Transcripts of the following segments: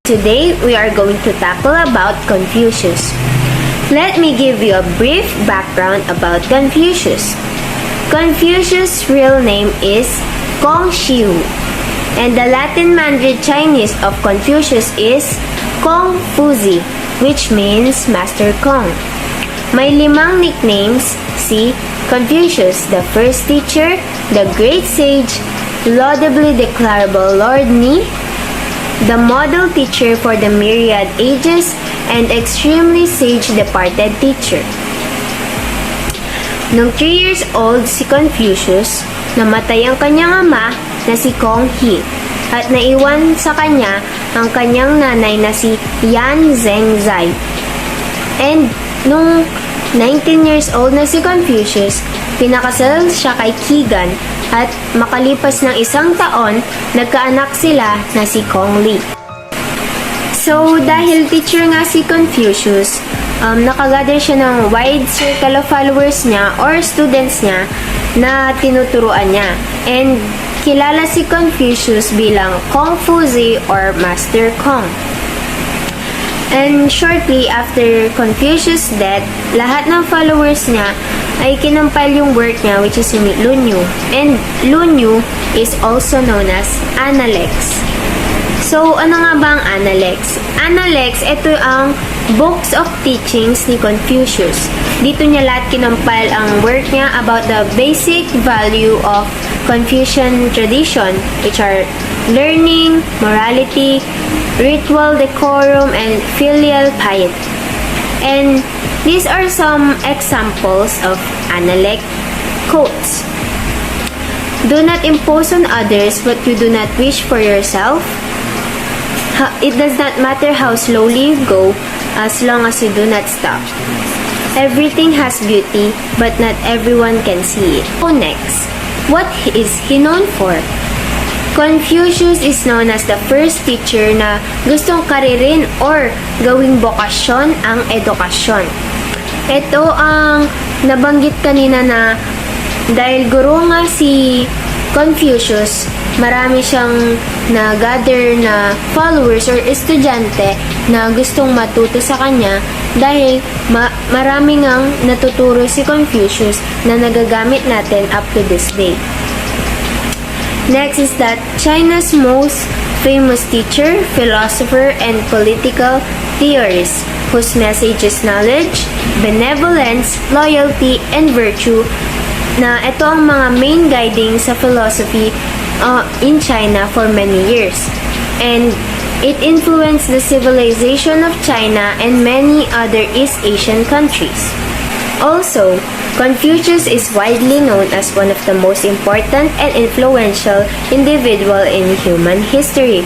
Today, we are going to tackle about Confucius. Let me give you a brief background about Confucius. Confucius' real name is Confucius, and the Latin Mandarin Chinese of Confucius is Confuzi, which means Master Kong. May 5 nicknames, si Confucius, the first teacher, the great sage, laudably declarable Lord Ni, the model teacher for the myriad ages, and extremely sage departed teacher. Nung 3 years old si Confucius, namatay ang kanyang ama na si Kong He at naiwan sa kanya ang kanyang nanay na si Yan Zhengzai. And nung 19 years old na si Confucius, pinakasal siya kay Kigan at makalipas ng 1 taon, nagkaanak sila na si Kong Li. So, dahil teacher nga si Confucius, nakagather siya ng wide circle of followers niya or students niya na tinuturuan niya. And kilala si Confucius bilang Confuzi or Master Kong. And shortly after Confucius' death, lahat ng followers niya ay kinampal yung work niya, which is yung Lunyu. And Lunyu is also known as Analects. So, ano nga ba ang Analects? Analects, ito ang books of teachings ni Confucius. Dito niya lahat kinampal ang work niya about the basic value of Confucian tradition, which are learning, morality, ritual decorum, and filial piety. And these are some examples of Analect quotes. Do not impose on others what you do not wish for yourself. It does not matter how slowly you go, as long as you do not stop. Everything has beauty, but not everyone can see it. So next, what is he known for? Confucius is known as the first teacher na gustong karirin or gawing bokasyon ang edukasyon. Ito ang nabanggit kanina na dahil guro nga si Confucius, marami siyang na-gather na followers or estudyante na gustong matuto sa kanya dahil marami ngang natuturo si Confucius na nagagamit natin up to this day. Next is that China's most famous teacher, philosopher, and political theorist whose message is knowledge, benevolence, loyalty, and virtue, na ito ang mga main guiding sa philosophy in China for many years. And it influenced the civilization of China and many other East Asian countries. Also, Confucius is widely known as one of the most important and influential individual in human history.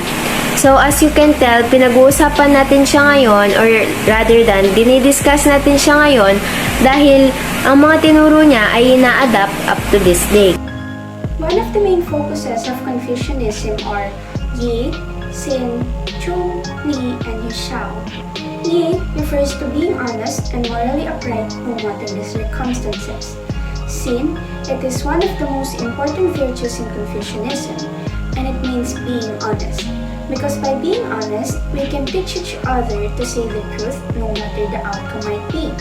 So, as you can tell, pinag-uusapan natin siya ngayon, or rather than, dinidiscuss natin siya ngayon dahil ang mga tinuro niya ay ina-adapt up to this day. One of the main focuses of Confucianism are Yi, Xin, Chu, Li, and Shao. Yi refers to being honest and morally upright no matter the circumstances. Xin, it is one of the most important virtues in Confucianism, and it means being honest. Because by being honest, we can teach each other to say the truth no matter the outcome might be.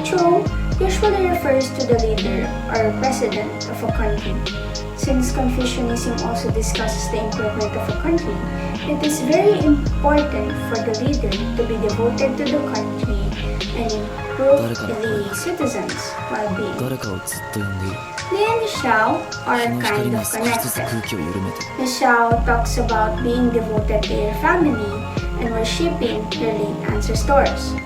Chu usually refers to the leader or president of a country. Since Confucianism also discusses the improvement of a country, it is very important for the leader to be devoted to the country and improve the citizens' well-being. Li and Xiao are kind of connected. The Xiao talks about being devoted to your family and worshipping your late ancestors.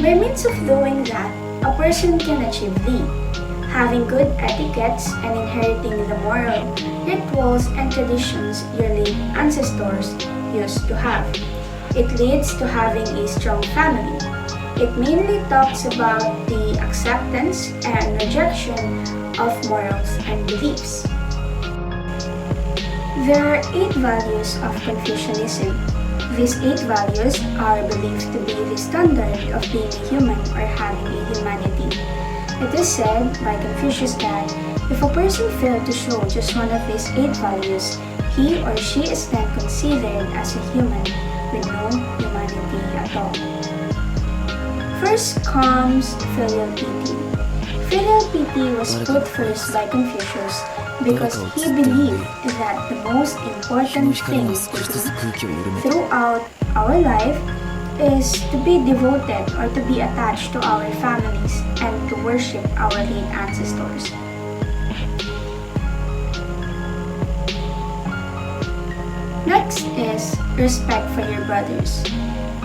By means of doing that, a person can achieve Li, having good etiquettes and inheriting the moral rituals and traditions your late ancestors used to have. It leads to having a strong family. It mainly talks about the acceptance and rejection of morals and beliefs. There are 8 values of Confucianism. These 8 values are believed to be the standard of being a human or having a humanity. It is said by Confucius that if a person failed to show just one of these 8 values, he or she is then considered as a human with no humanity at all. First comes filial piety. Filial piety was put first by Confucius because he believed that the most important thing to do throughout our life is to be devoted or to be attached to our families and to worship our late ancestors. Next is respect for your brothers.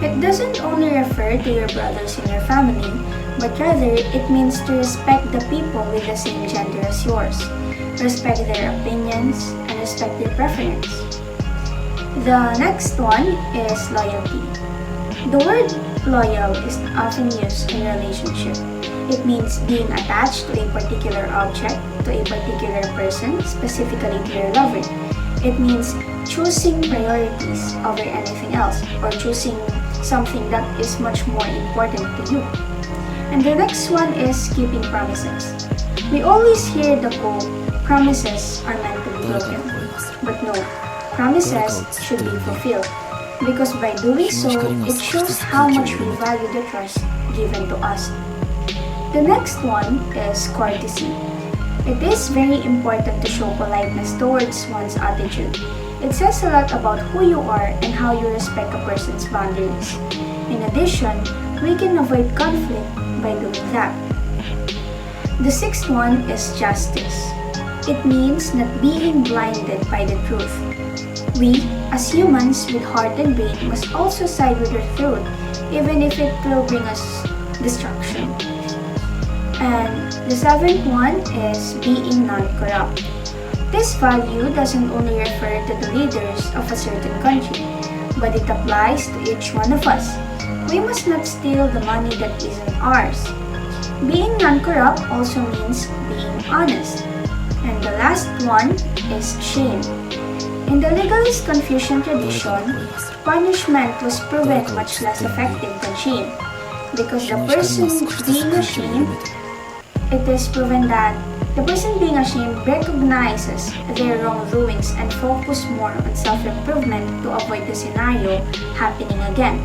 It doesn't only refer to your brothers in your family, but rather it means to respect the people with the same gender as yours, respect their opinions, and respect their preference. The next one is loyalty. The word loyal is often used in relationship. It means being attached to a particular object, to a particular person, specifically to your lover. It means choosing priorities over anything else, or choosing something that is much more important to you. And the next one is keeping promises. We always hear the quote, promises are meant to be broken. But no, promises should be fulfilled. Because by doing so, it shows how much we value the trust given to us. The next one is courtesy. It is very important to show politeness towards one's attitude. It says a lot about who you are and how you respect a person's boundaries. In addition, we can avoid conflict by doing that. The sixth one is justice. It means not being blinded by the truth. We, as humans with heart and brain, must also side with the truth, even if it will bring us destruction. And the seventh one is being non-corrupt. This value doesn't only refer to the leaders of a certain country, but it applies to each one of us. We must not steal the money that isn't ours. Being non-corrupt also means being honest. And the last one is shame. In the legalist Confucian tradition, punishment was proven much less effective than shame. Because the person being ashamed, it is proven that the person being ashamed recognizes their wrongdoings and focus more on self-improvement to avoid the scenario happening again.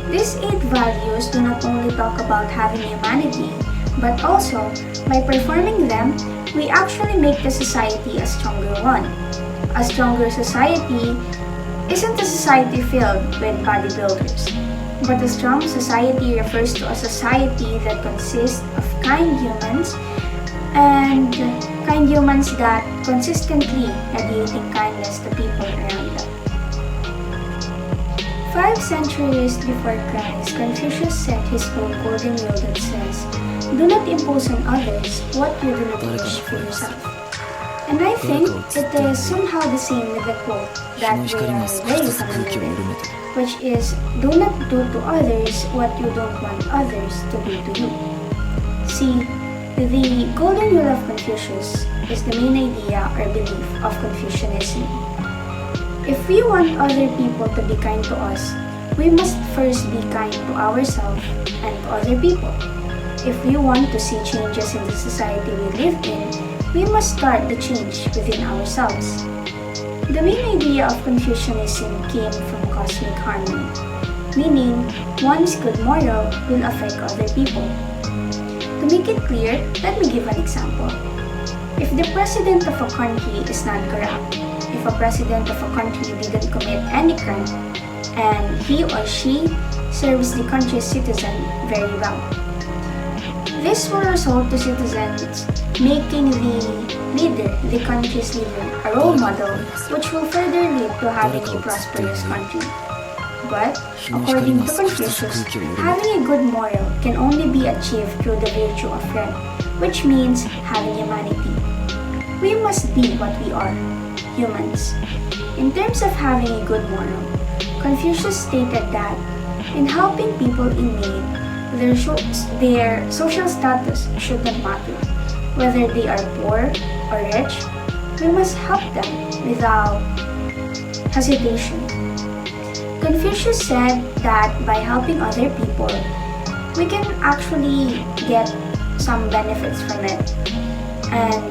These 8 values do not only talk about having humanity, but also, by performing them, we actually make the society a stronger one. A stronger society isn't a society filled with bodybuilders, but a strong society refers to a society that consists of kind humans and kind humans that consistently radiating kindness to people around them. 5 centuries before Christ, Confucius set his own golden rule that says, "Do not impose on others what you do not wish for yourself." And I think it is somehow the same with the quote that we are very familiar with, which is, "Do not do to others what you don't want others to do to you." See, the golden rule of Confucius is the main idea or belief of Confucianism. If we want other people to be kind to us, we must first be kind to ourselves and to other people. If we want to see changes in the society we live in, we must start the change within ourselves. The main idea of Confucianism came from cosmic harmony, meaning one's good moral will affect other people. To make it clear, let me give an example. If the president of a country is not corrupt, if a president of a country didn't commit any crime, and he or she serves the country's citizen very well, this will result to citizens making the country's leader, a role model, which will further lead to having a prosperous country. But, according to Confucius, having a good moral can only be achieved through the virtue of friend, which means having humanity. We must be what we are, humans. In terms of having a good moral, Confucius stated that in helping people in need, their social status should not matter. Whether they are poor or rich, we must help them without hesitation. Confucius said that by helping other people, we can actually get some benefits from it. And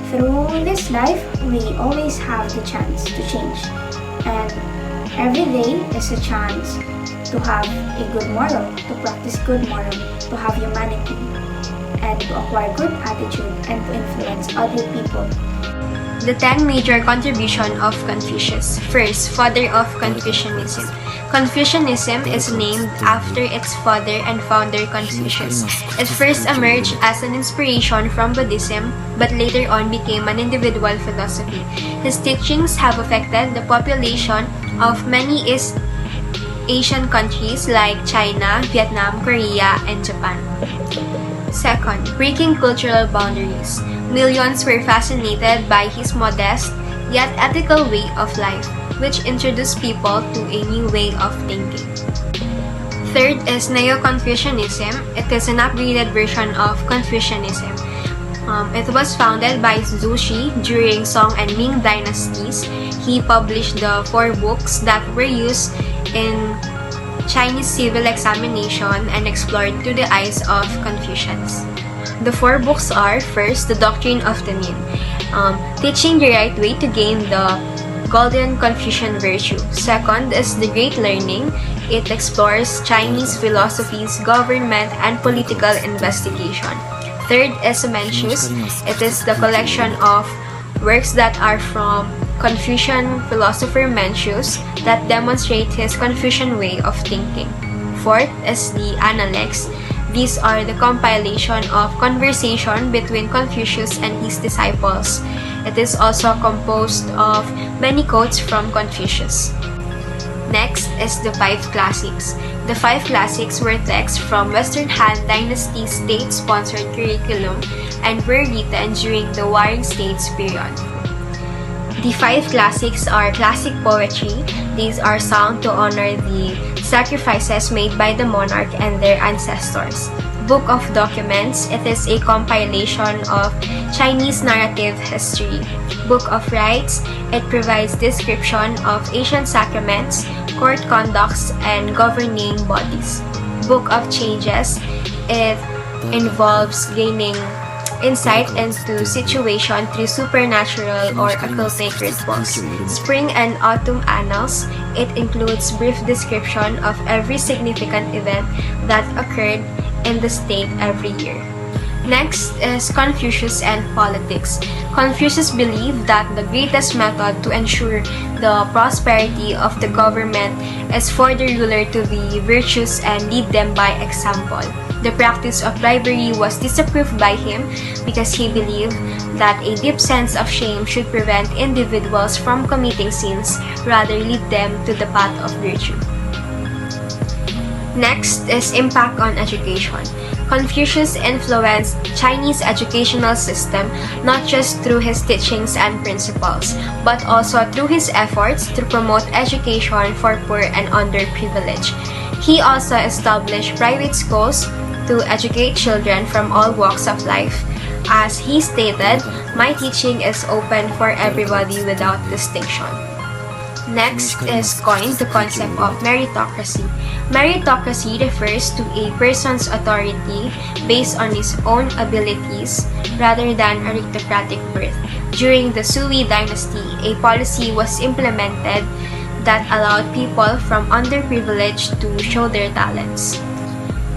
through this life, we always have the chance to change. And every day is a chance to have a good moral, to practice good moral, to have humanity, and to acquire good attitude and to influence other people. The 10 major contributions of Confucius. First, father of Confucianism. Confucianism is named after its father and founder Confucius. It first emerged as an inspiration from Buddhism, but later on became an individual philosophy. His teachings have affected the population of many East Asian countries like China, Vietnam, Korea, and Japan. Second, breaking cultural boundaries. Millions were fascinated by his modest yet ethical way of life, which introduced people to a new way of thinking. Third is Neo-Confucianism. It is an upgraded version of Confucianism. It was founded by Zhu Xi during Song and Ming dynasties. He published the 4 books that were used in Chinese civil examination and explored through the eyes of Confucians. The 4 books are: first, The Doctrine of the Mean, teaching the right way to gain the Golden Confucian virtue. Second is The Great Learning. It explores Chinese philosophies, government, and political investigation. Third is Mencius. It is the collection of works that are from Confucian philosopher Mencius that demonstrate his Confucian way of thinking. Fourth is the Analects. These are the compilation of conversation between Confucius and his disciples. It is also composed of many quotes from Confucius. Next is the 5 Classics. The 5 Classics were texts from Western Han Dynasty state-sponsored curriculum and were written during the Warring States period. The 5 classics are classic poetry. These are sung to honor the sacrifices made by the monarch and their ancestors. Book of Documents. It is a compilation of Chinese narrative history. Book of Rites. It provides description of ancient sacraments, court conducts, and governing bodies. Book of Changes. It involves gaining insight into situation through supernatural or occultic rituals. Spring and Autumn Annals. It includes brief description of every significant event that occurred in the state every year. Next is Confucius and Politics. Confucius believed that the greatest method to ensure the prosperity of the government is for the ruler to be virtuous and lead them by example. The practice of bribery was disapproved by him because he believed that a deep sense of shame should prevent individuals from committing sins, rather lead them to the path of virtue. Next is impact on education. Confucius influenced Chinese educational system not just through his teachings and principles, but also through his efforts to promote education for poor and underprivileged. He also established private schools to educate children from all walks of life. As he stated, "My teaching is open for everybody without distinction." Next is coined the concept of meritocracy. Meritocracy refers to a person's authority based on his own abilities rather than aristocratic birth. During the Sui dynasty, a policy was implemented that allowed people from underprivileged to show their talents.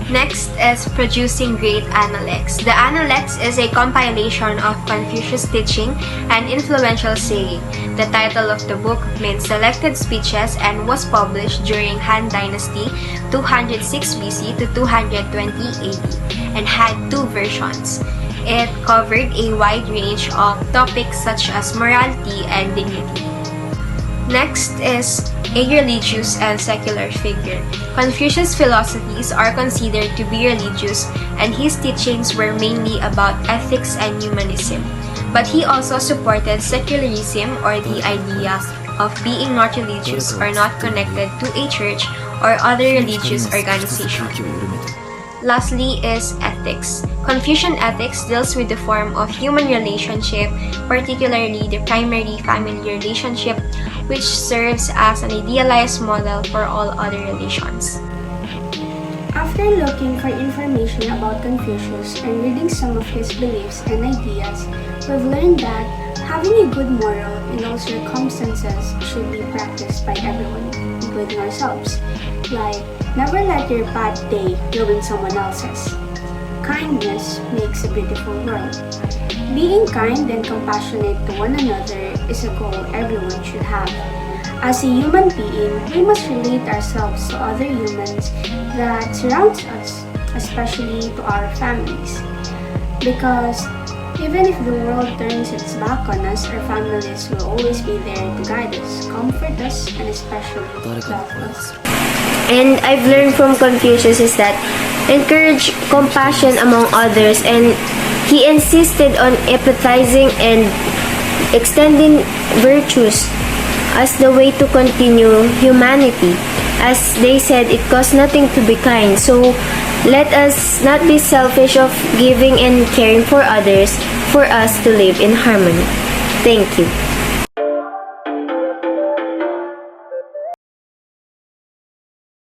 Next is producing great Analects. The Analects is a compilation of Confucius teaching and influential saying. The title of the book means selected speeches and was published during Han Dynasty 206 BC to 220 AD and had 2 versions. It covered a wide range of topics such as morality and dignity. Next is a religious and secular figure. Confucius' philosophies are considered to be religious, and his teachings were mainly about ethics and humanism. But he also supported secularism, or the idea of being not religious or not connected to a church or other religious organization. Lastly is ethics. Confucian ethics deals with the form of human relationship, particularly the primary family relationship, which serves as an idealized model for all other religions. After looking for information about Confucius and reading some of his beliefs and ideas, we've learned that having a good moral in all circumstances should be practiced by everyone, including ourselves. Like, never let your bad day ruin someone else's. Kindness makes a beautiful world. Being kind and compassionate to one another is a goal everyone should have. As a human being, we must relate ourselves to other humans that surrounds us, especially to our families. Because even if the world turns its back on us, our families will always be there to guide us, comfort us, and especially love us. And I've learned from Confucius is that encourage compassion among others, and he insisted on empathizing and extending virtues as the way to continue humanity. As they said, it costs nothing to be kind. So let us not be selfish of giving and caring for others for us to live in harmony. Thank you.